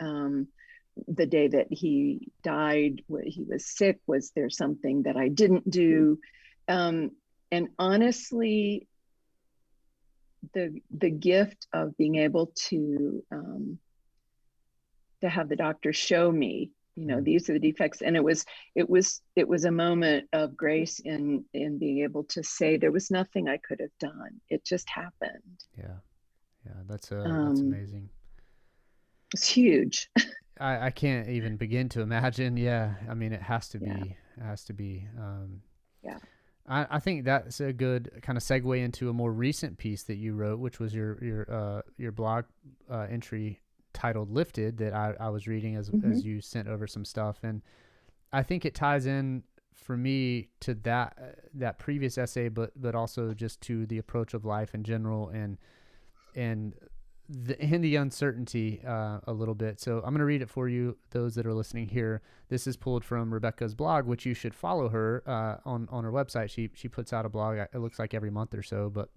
The day that he died, he was sick. Was there something that I didn't do? And honestly, the gift of being able to have the doctor show me, you know, these are the defects, and it was a moment of grace in being able to say there was nothing I could have done. It just happened. Yeah, that's amazing. It's huge. I can't even begin to imagine. Yeah, I mean, it has to be. It has to be. Yeah. I think that's a good kind of segue into a more recent piece that you wrote, which was your blog entry titled "Lifted" that I was reading as you sent over some stuff, and I think it ties in for me to that previous essay, but also just to the approach of life in general, and the uncertainty a little bit. So I'm going to read it for you, those that are listening here. This is pulled from Rebecca's blog, which you should follow her on her website. She puts out a blog, it looks like every month or so, but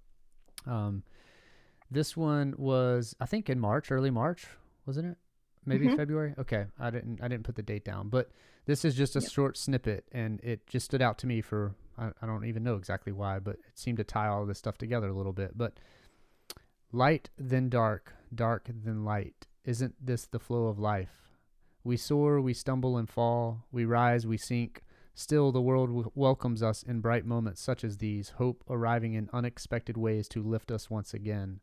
this one was, I think, in March, early March, wasn't it? Maybe February? Okay, I didn't put the date down, but this is just a short snippet, and it just stood out to me for, I don't even know exactly why, but it seemed to tie all this stuff together a little bit. But light then dark, dark then light. Isn't this the flow of life? We soar, we stumble and fall, we rise, we sink. Still the world welcomes us in bright moments such as these, hope arriving in unexpected ways to lift us once again.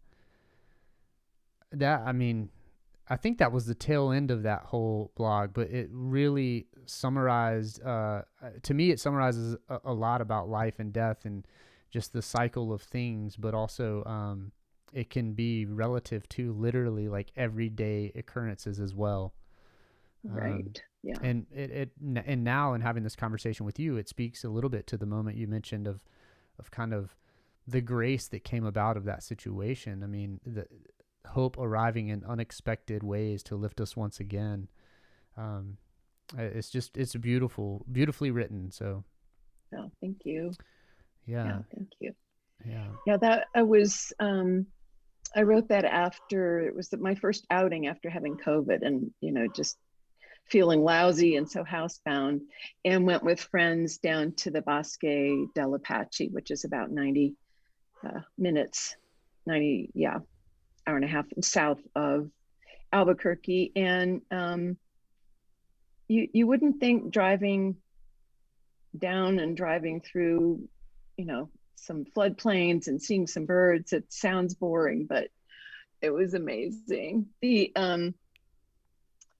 I think that was the tail end of that whole blog, but it really summarized, to me, it summarizes a lot about life and death and just the cycle of things, but also it can be relative to literally like everyday occurrences as well. Right. Yeah. And now in having this conversation with you, it speaks a little bit to the moment you mentioned of kind of the grace that came about of that situation. I mean, the hope arriving in unexpected ways to lift us once again. It's beautifully written. So. Oh, thank you. Yeah. Thank you. Yeah. That I wrote that after, it was my first outing after having COVID and, you know, just feeling lousy and so housebound, and went with friends down to the Bosque del Apache, which is about 90 minutes, hour and a half south of Albuquerque. And you wouldn't think driving down and driving through, you know, some floodplains and seeing some birds. It sounds boring, but it was amazing. The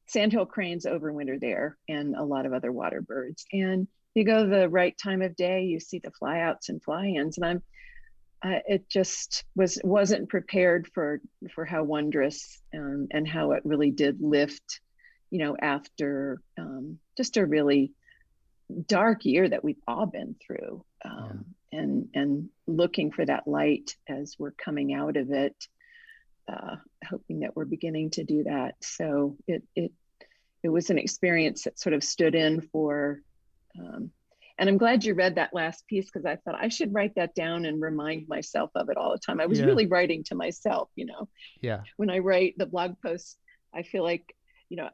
sandhill cranes overwinter there, and a lot of other water birds. And you go the right time of day, you see the flyouts and fly-ins, and it just wasn't prepared for how wondrous and how it really did lift, after just a really dark year that we've all been through, and looking for that light as we're coming out of it, hoping that we're beginning to do that. So it was an experience that sort of stood in for, and I'm glad you read that last piece, because I thought I should write that down and remind myself of it all the time. I was really writing to myself, when I write the blog posts, I feel like,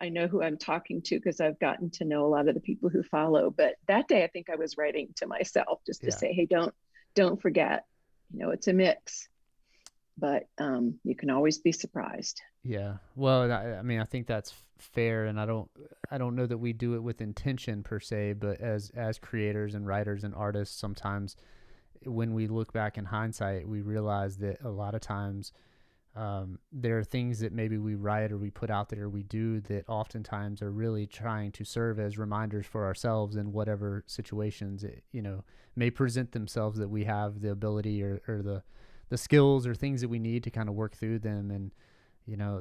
I know who I'm talking to because I've gotten to know a lot of the people who follow. But that day, I think I was writing to myself just to say, hey, don't forget, it's a mix, but you can always be surprised. Yeah. Well, I mean, I think that's fair. And I don't know that we do it with intention per se, but as creators and writers and artists, sometimes when we look back in hindsight, we realize that a lot of times, there are things that maybe we write or we put out there or we do that oftentimes are really trying to serve as reminders for ourselves in whatever situations it, may present themselves, that we have the ability or the skills or things that we need to kind of work through them. And,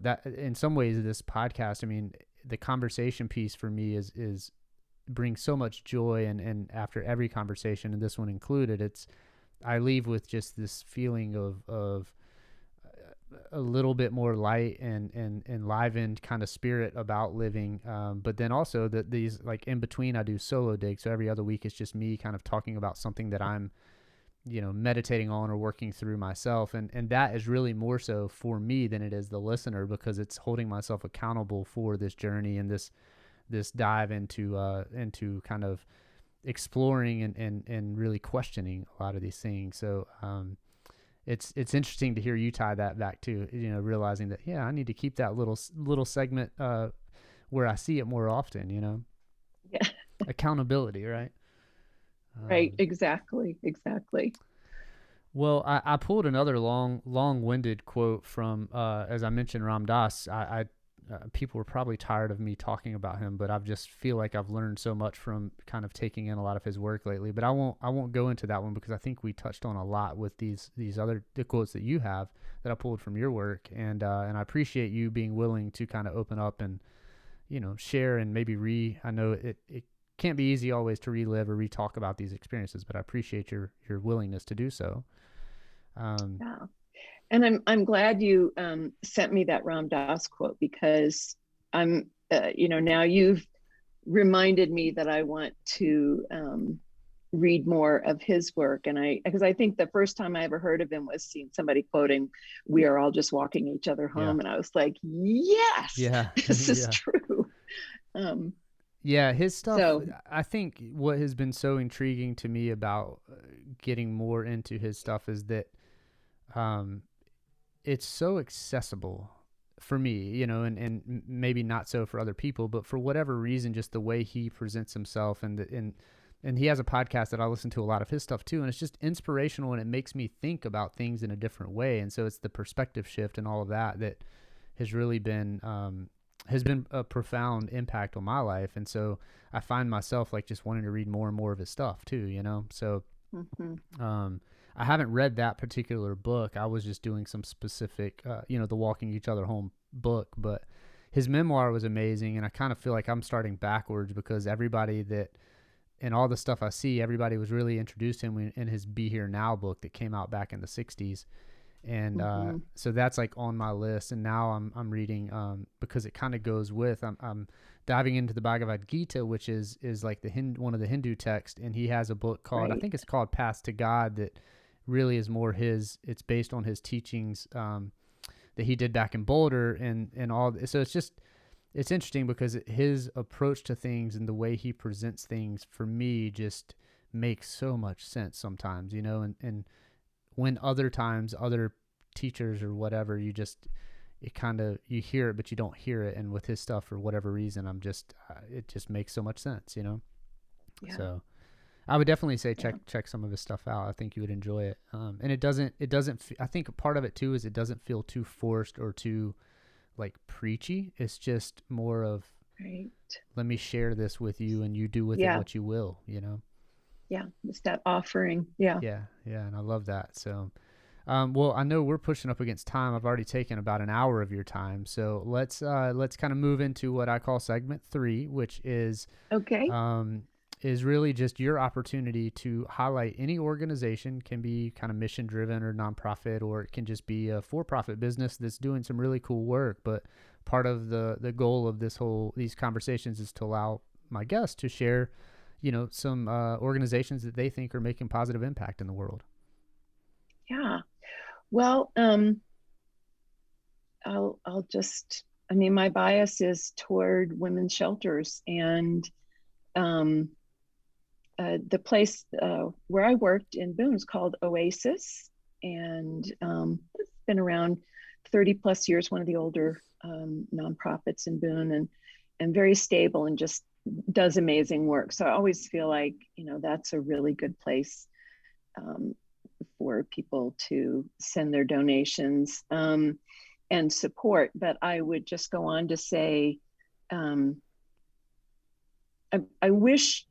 that in some ways, this podcast, I mean, the conversation piece for me is brings so much joy. And after every conversation, and this one included, I leave with just this feeling of a little bit more light and enlivened kind of spirit about living. But then also that these, like, in between, I do solo digs. So every other week it's just me kind of talking about something that I'm, meditating on or working through myself. And that is really more so for me than it is the listener, because it's holding myself accountable for this journey and this dive into kind of exploring and really questioning a lot of these things. So, it's interesting to hear you tie that back to, realizing that, I need to keep that little segment where I see it more often, Yeah. Accountability, right? Right. Exactly. Well, I pulled another long-winded quote from, as I mentioned, Ram Dass. People were probably tired of me talking about him, but I just feel like I've learned so much from kind of taking in a lot of his work lately. But I won't go into that one, because I think we touched on a lot with the quotes that you have that I pulled from your work, and I appreciate you being willing to kind of open up and share and maybe I know it can't be easy always to relive or re-talk about these experiences, but I appreciate your willingness to do so. Yeah. And I'm glad you sent me that Ram Dass quote, because I'm, now you've reminded me that I want to read more of his work. And because I think the first time I ever heard of him was seeing somebody quoting, "We are all just walking each other home." And I was like, yes, this is true. His stuff, so, I think what has been so intriguing to me about getting more into his stuff is that it's so accessible for me, and maybe not so for other people, but for whatever reason, just the way he presents himself, and he has a podcast that I listen to a lot of his stuff too, and it's just inspirational, and it makes me think about things in a different way. And so it's the perspective shift and all of that has really been a profound impact on my life. And so I find myself like just wanting to read more and more of his stuff too, so I haven't read that particular book. I was just doing some specific, the Walking Each Other Home book, but his memoir was amazing. And I kind of feel like I'm starting backwards, because everybody that, and all the stuff I see, everybody was really introduced to him in his Be Here Now book that came out back in the 60s. And so that's like on my list. And now I'm reading, because it kind of goes with, I'm diving into the Bhagavad Gita, which is like one of the Hindu texts. And he has a book called, I think it's called Path to God, that really is more it's based on his teachings that he did back in Boulder and all. So it's interesting, because his approach to things and the way he presents things, for me, just makes so much sense sometimes, and when other times, other teachers or whatever, you hear it, but you don't hear it. And with his stuff, for whatever reason, it just makes so much sense, Yeah. So I would definitely say check some of his stuff out. I think you would enjoy it. And it doesn't, I think part of it too is it doesn't feel too forced or too like preachy. It's just more of, right. Let me share this with you and you do with it what you will, you know? Yeah. It's that offering. Yeah. Yeah. Yeah. And I love that. So, well, I know we're pushing up against time. I've already taken about an hour of your time. So let's kind of move into what I call segment 3, which is, okay. Is really just your opportunity to highlight any organization, can be kind of mission driven or nonprofit, or it can just be a for-profit business that's doing some really cool work. But part of the goal of these conversations is to allow my guests to share, you know, some organizations that they think are making positive impact in the world. Yeah. Well, I'll just, I mean, my bias is toward women's shelters, and the place where I worked in Boone is called Oasis, and it's been around 30 plus years, one of the older nonprofits in Boone, and very stable and just does amazing work. So I always feel like, you know, that's a really good place for people to send their donations and support. But I would just go on to say, I wish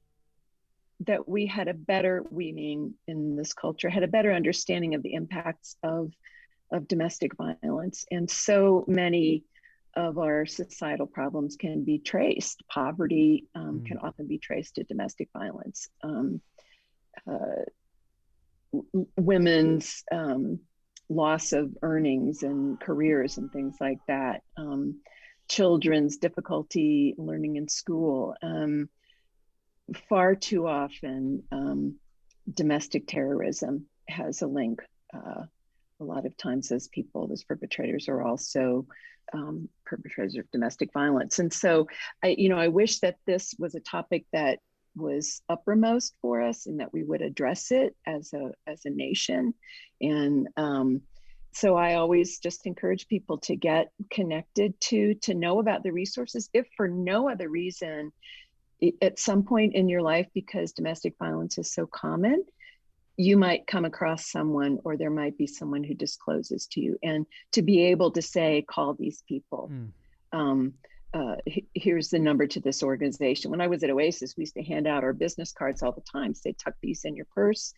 that we had a better, we mean in this culture, had a better understanding of the impacts of domestic violence. And so many of our societal problems can be traced. Poverty can often be traced to domestic violence. Women's loss of earnings and careers and things like that. Children's difficulty learning in school. Far too often, domestic terrorism has a link. A lot of times those perpetrators are also perpetrators of domestic violence. And so I wish that this was a topic that was uppermost for us and that we would address it as a nation. And so I always just encourage people to get connected to know about the resources, if for no other reason, at some point in your life, because domestic violence is so common, you might come across someone, or there might be someone who discloses to you, and to be able to say, call these people. Here's the number to this organization. When I was at Oasis, we used to hand out our business cards all the time. Say, tuck these in your purse.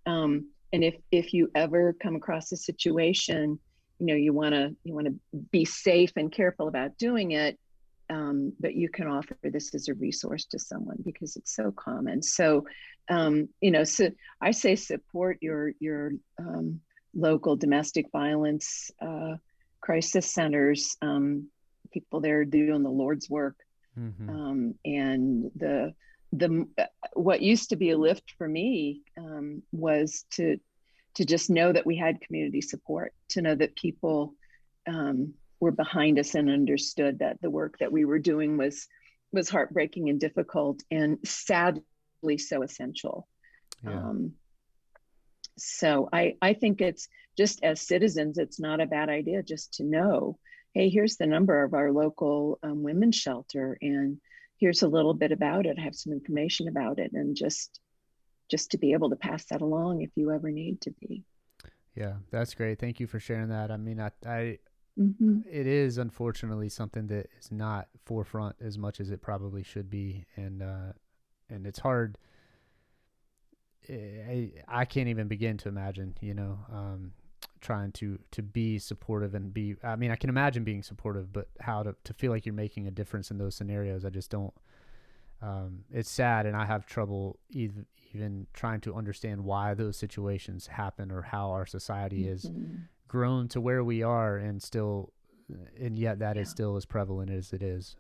And if you ever come across a situation, you know, you want to be safe and careful about doing it. But you can offer this as a resource to someone because it's so common. So, so I say support your local domestic violence crisis centers. People there doing the Lord's work, and the what used to be a lift for me was to just know that we had community support, to know that people were behind us and understood that the work that we were doing was heartbreaking and difficult, and sadly so essential. Yeah. So I think it's just, as citizens, it's not a bad idea just to know, hey, here's the number of our local women's shelter, and here's a little bit about it. I have some information about it, and just to be able to pass that along if you ever need to be. Yeah, that's great. Thank you for sharing that. I mean, it is unfortunately something that is not forefront as much as it probably should be, and it's hard. I can't even begin to imagine, trying to be supportive and be. I mean, I can imagine being supportive, but how to feel like you're making a difference in those scenarios, I just don't. It's sad, and I have trouble even trying to understand why those situations happen, or how our society is grown to where we are, and yet that is still as prevalent as it is.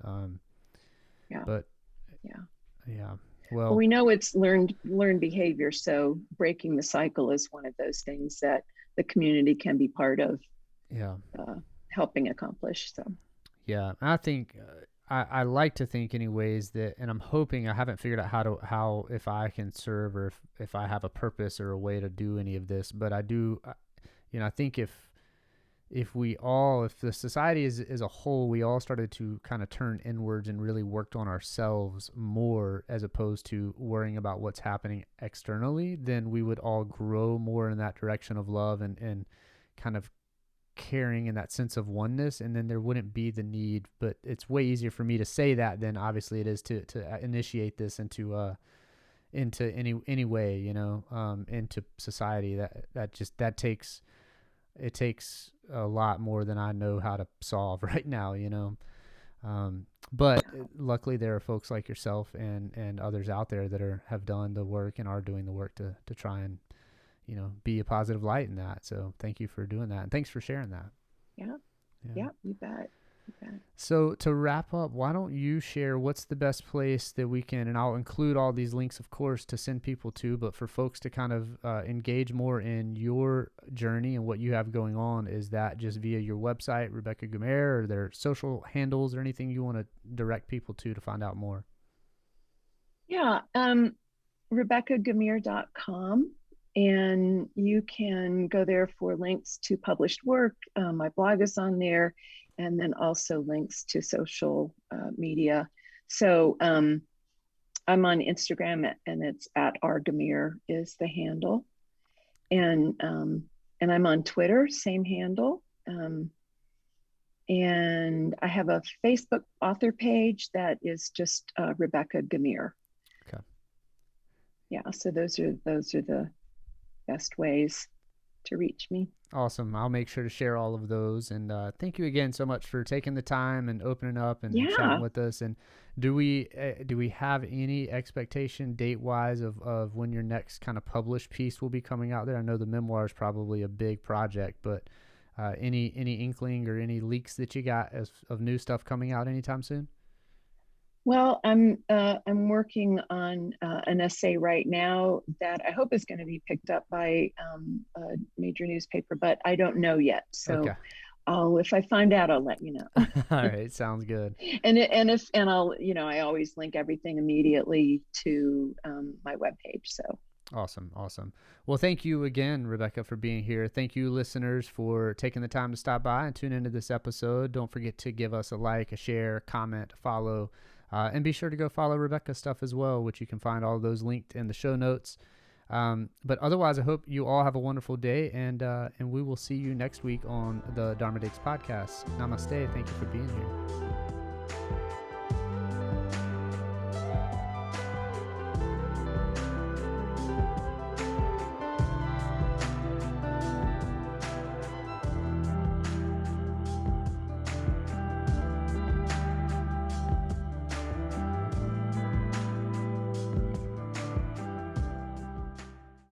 Well, we know it's learned behavior, so breaking the cycle is one of those things that the community can be part of helping accomplish. So I think I like to think anyways that, and I'm hoping, I haven't figured out how if I can serve, or if I have a purpose or a way to do any of this, but I do. I think if if the society as a whole, we all started to kind of turn inwards and really worked on ourselves more as opposed to worrying about what's happening externally, then we would all grow more in that direction of love and kind of caring in that sense of oneness. And then there wouldn't be the need, but it's way easier for me to say that than obviously it is to initiate this into any way, you know, into society. That takes a lot more than I know how to solve right now, you know. But luckily there are folks like yourself and others out there that have done the work and are doing the work to try and, you know, be a positive light in that. So thank you for doing that. And thanks for sharing that. Yeah, you bet. So to wrap up, why don't you share what's the best place that we can, and I'll include all these links, of course, to send people to, but for folks to kind of engage more in your journey and what you have going on, is that just via your website, Rebecca Gummere, or their social handles or anything you want to direct people to find out more? Yeah, RebeccaGummere.com. And you can go there for links to published work. My blog is on there, and then also links to social media. So I'm on Instagram, and it's @rgummere is the handle. And I'm on Twitter, same handle. And I have a Facebook author page that is just Rebecca Gummere. Okay. Yeah, so those are the best ways to reach me. Awesome. I'll make sure to share all of those. And thank you again so much for taking the time and opening up and chatting with us. And do we have any expectation date-wise of when your next kind of published piece will be coming out there? I know the memoir is probably a big project, but any inkling or any leaks that you got of new stuff coming out anytime soon? Well, I'm working on an essay right now that I hope is going to be picked up by a major newspaper, but I don't know yet. So, okay. If I find out, I'll let you know. All right, sounds good. And I'll, you know, I always link everything immediately to my webpage. So. Awesome. Well, thank you again, Rebecca, for being here. Thank you, listeners, for taking the time to stop by and tune into this episode. Don't forget to give us a like, a share, comment, follow. And be sure to go follow Rebecca's stuff as well, which you can find all those linked in the show notes. But otherwise, I hope you all have a wonderful day, and we will see you next week on the Dharma Digs podcast. Namaste. Thank you for being here.